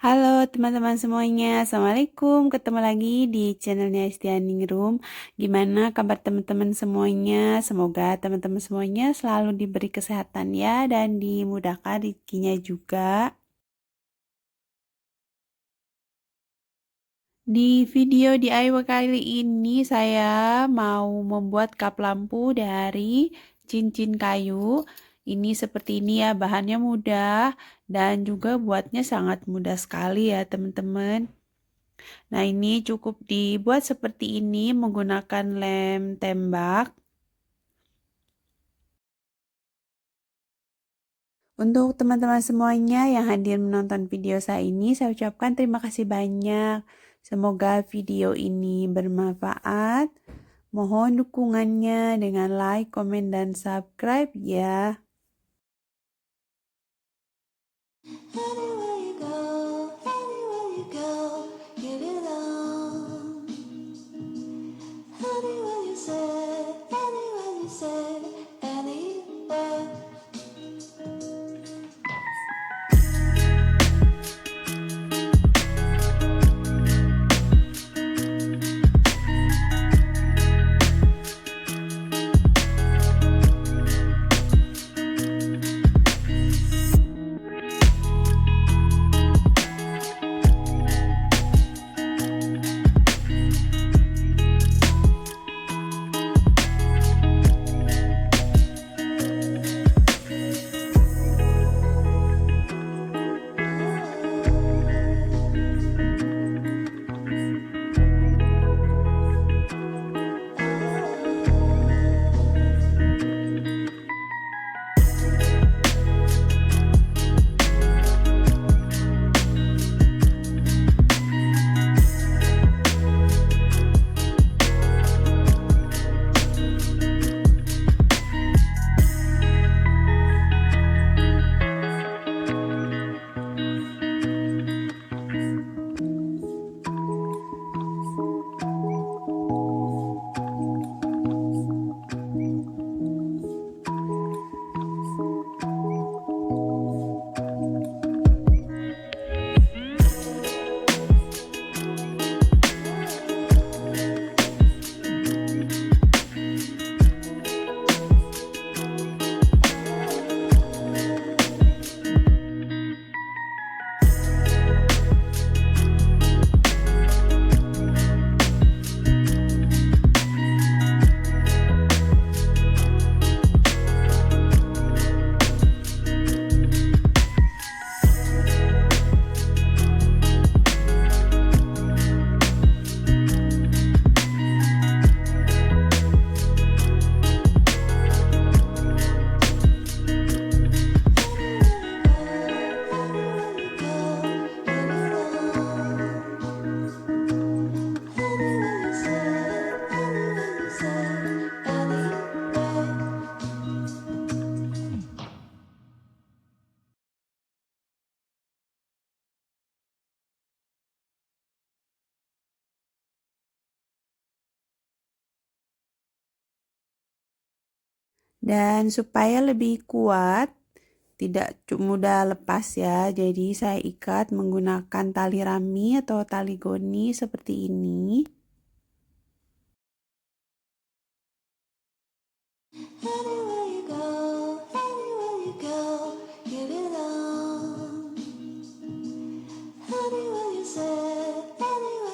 Halo teman-teman semuanya, Assalamualaikum. Ketemu lagi di channelnya ESTIANINGRUM. Gimana kabar teman-teman semuanya? Semoga teman-teman semuanya selalu diberi kesehatan ya dan dimudahkan rezekinya juga. Di video DIY kali ini saya mau membuat kap lampu dari cincin kayu. Ini seperti ini ya, bahannya mudah dan juga buatnya sangat mudah sekali ya teman-teman. Nah, ini cukup dibuat seperti ini menggunakan lem tembak. Untuk teman-teman semuanya yang hadir menonton video saya ini, saya ucapkan terima kasih banyak. Semoga video ini bermanfaat. Mohon dukungannya dengan like, komen, dan subscribe ya. Anywhere you go, give it all. Anywhere you say, anywhere. Dan supaya lebih kuat, tidak mudah lepas ya. Jadi saya ikat menggunakan tali rami atau tali goni seperti ini. Anywhere you go, give it all. Anywhere you say, anywhere.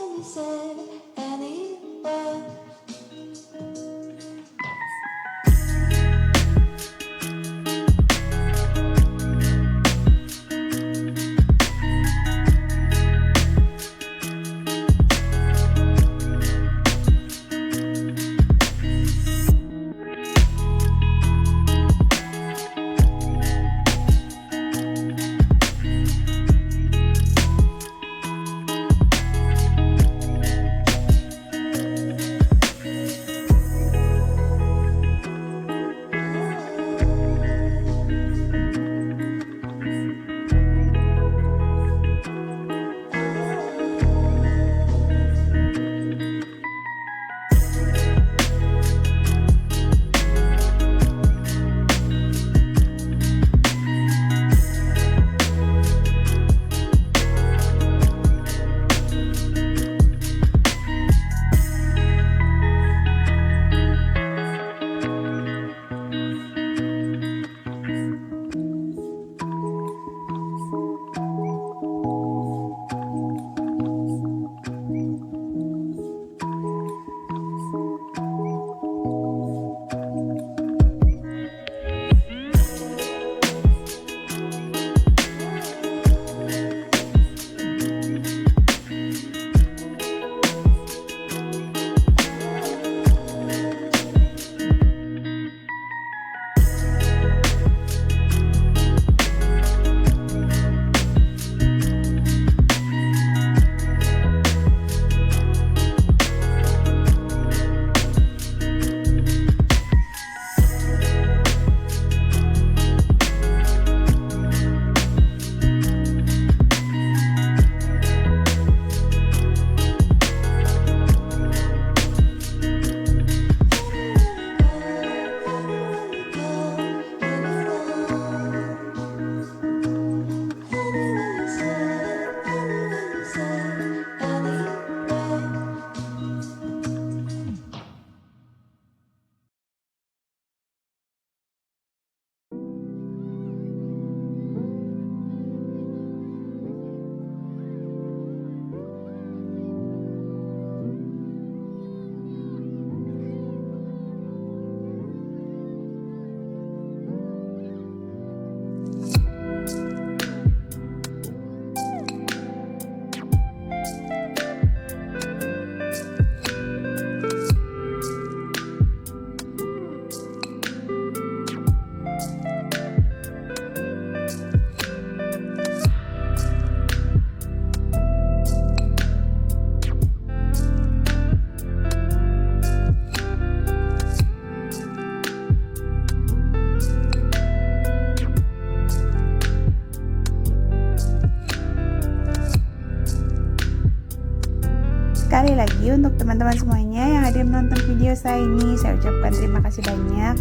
teman-teman semuanya yang hadir menonton video saya ini, saya ucapkan terima kasih banyak.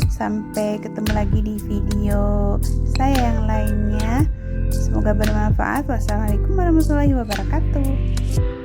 Sampai ketemu lagi di video saya yang lainnya. Semoga bermanfaat. Wassalamualaikum warahmatullahi wabarakatuh.